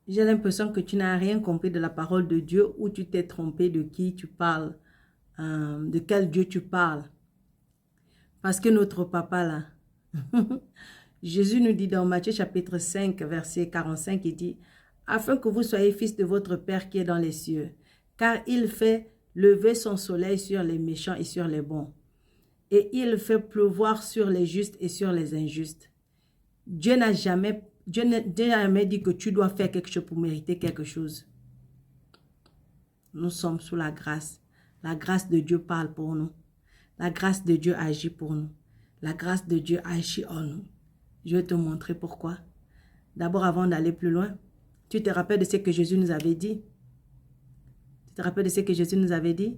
J'ai l'impression que tu n'as rien compris de la parole de Dieu ou tu t'es trompé de qui tu parles, de quel Dieu tu parles. Parce que notre papa là, Jésus nous dit dans Matthieu chapitre 5, verset 45, il dit, « Afin que vous soyez fils de votre Père qui est dans les cieux, car il fait lever son soleil sur les méchants et sur les bons, et il fait pleuvoir sur les justes et sur les injustes. » Dieu n'a jamais dit que tu dois faire quelque chose pour mériter quelque chose. Nous sommes sous la grâce. La grâce de Dieu parle pour nous. La grâce de Dieu agit pour nous. La grâce de Dieu agit en nous. Je vais te montrer pourquoi. D'abord, avant d'aller plus loin, tu te rappelles de ce que Jésus nous avait dit? Tu te rappelles de ce que Jésus nous avait dit?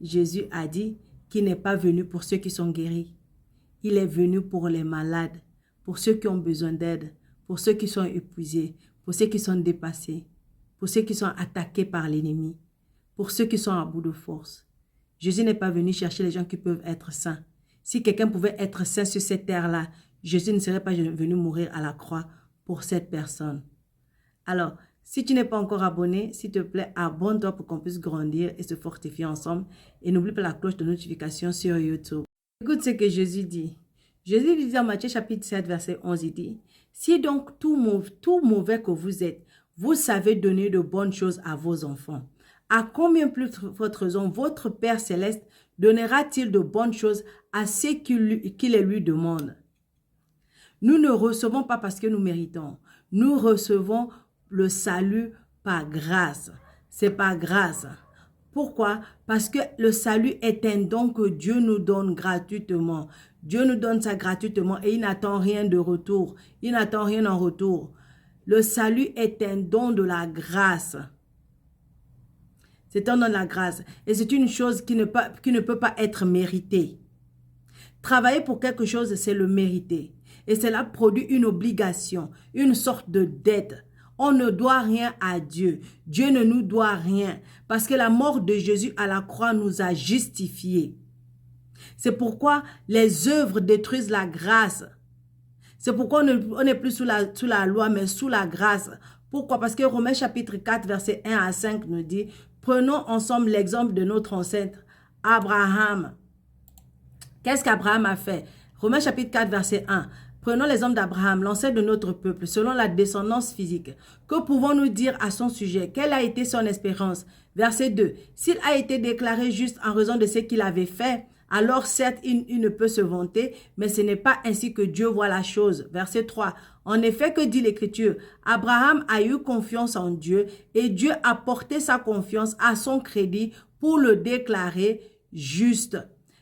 Jésus a dit qu'il n'est pas venu pour ceux qui sont guéris. Il est venu pour les malades, pour ceux qui ont besoin d'aide, pour ceux qui sont épuisés, pour ceux qui sont dépassés, pour ceux qui sont attaqués par l'ennemi, pour ceux qui sont à bout de force. Jésus n'est pas venu chercher les gens qui peuvent être saints. Si quelqu'un pouvait être saint sur cette terre-là, Jésus ne serait pas venu mourir à la croix pour cette personne. Alors, si tu n'es pas encore abonné, s'il te plaît, abonne-toi pour qu'on puisse grandir et se fortifier ensemble. Et n'oublie pas la cloche de notification sur YouTube. Écoute ce que Jésus dit. Jésus dit dans Matthieu chapitre 7, verset 11, il dit, « Si donc tout mauvais que vous êtes, vous savez donner de bonnes choses à vos enfants, à combien plus votre raison, votre Père céleste donnera-t-il de bonnes choses à ceux qui les lui demandent? » Nous ne recevons pas parce que nous méritons. Nous recevons le salut par grâce. C'est par grâce. Pourquoi? Parce que le salut est un don que Dieu nous donne gratuitement. Dieu nous donne ça gratuitement et il n'attend rien de retour. Il n'attend rien en retour. Le salut est un don de la grâce. C'est un don de la grâce. Et c'est une chose qui ne peut pas être méritée. Travailler pour quelque chose, c'est le mériter. Et cela produit une obligation, une sorte de dette. On ne doit rien à Dieu. Dieu ne nous doit rien. Parce que la mort de Jésus à la croix nous a justifiés. C'est pourquoi les œuvres détruisent la grâce. C'est pourquoi on n'est plus sous la loi, mais sous la grâce. Pourquoi? Parce que Romains chapitre 4, verset 1 à 5 nous dit, prenons ensemble l'exemple de notre ancêtre, Abraham. Qu'est-ce qu'Abraham a fait? Romains chapitre 4, verset 1. Prenons l'exemple d'Abraham, l'ancêtre de notre peuple, selon la descendance physique. Que pouvons-nous dire à son sujet? Quelle a été son espérance? Verset 2. S'il a été déclaré juste en raison de ce qu'il avait fait, alors certes, il ne peut se vanter, mais ce n'est pas ainsi que Dieu voit la chose. Verset 3. En effet, que dit l'Écriture? Abraham a eu confiance en Dieu et Dieu a porté sa confiance à son crédit pour le déclarer juste.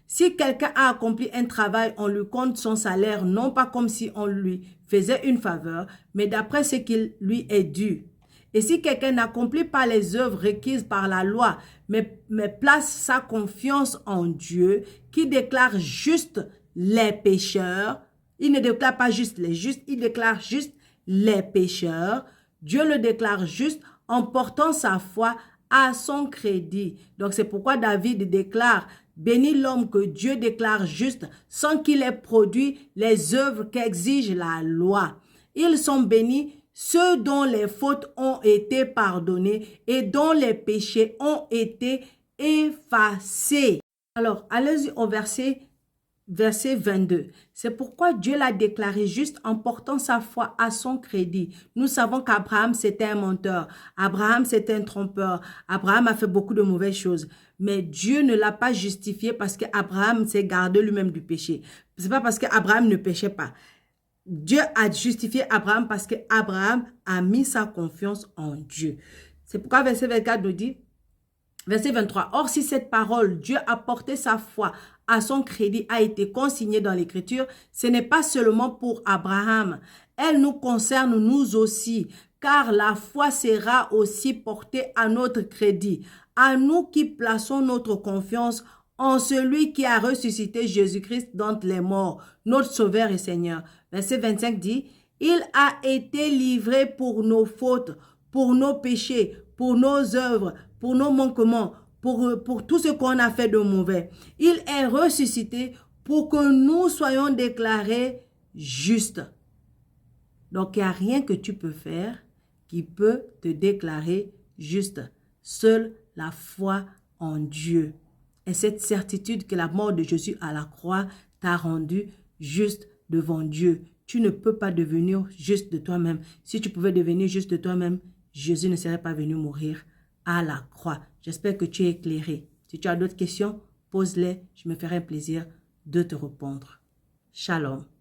Si quelqu'un a accompli un travail, on lui compte son salaire, non pas comme si on lui faisait une faveur, mais d'après ce qu'il lui est dû. Et si quelqu'un n'accomplit pas les œuvres requises par la loi, mais place sa confiance en Dieu, qui déclare juste les pécheurs, il ne déclare pas juste les justes, il déclare juste les pécheurs, Dieu le déclare juste en portant sa foi à son crédit. Donc c'est pourquoi David déclare, bénis l'homme que Dieu déclare juste sans qu'il ait produit les œuvres qu'exige la loi. Ils sont bénis ceux dont les fautes ont été pardonnées et dont les péchés ont été effacés. Alors, allez-y au verset 22. C'est pourquoi Dieu l'a déclaré juste en portant sa foi à son crédit. Nous savons qu'Abraham, c'était un menteur. Abraham, c'était un trompeur. Abraham a fait beaucoup de mauvaises choses. Mais Dieu ne l'a pas justifié parce qu'Abraham s'est gardé lui-même du péché. C'est pas parce qu'Abraham ne péchait pas. Dieu a justifié Abraham parce qu'Abraham a mis sa confiance en Dieu. C'est pourquoi verset 24 nous dit, verset 23, « Or, si cette parole, Dieu a porté sa foi à son crédit, a été consignée dans l'Écriture, ce n'est pas seulement pour Abraham. Elle nous concerne nous aussi, car la foi sera aussi portée à notre crédit, à nous qui plaçons notre confiance en celui qui a ressuscité Jésus-Christ d'entre les morts, notre Sauveur et Seigneur. » Verset 25 dit, « Il a été livré pour nos fautes, pour nos péchés, pour nos œuvres, pour nos manquements, pour tout ce qu'on a fait de mauvais. Il est ressuscité pour que nous soyons déclarés justes. » Donc, il n'y a rien que tu peux faire qui peut te déclarer juste. Seule la foi en Dieu. Et cette certitude que la mort de Jésus à la croix t'a rendu juste devant Dieu. Tu ne peux pas devenir juste de toi-même. Si tu pouvais devenir juste de toi-même, Jésus ne serait pas venu mourir à la croix. J'espère que tu es éclairé. Si tu as d'autres questions, pose-les. Je me ferai un plaisir de te répondre. Shalom.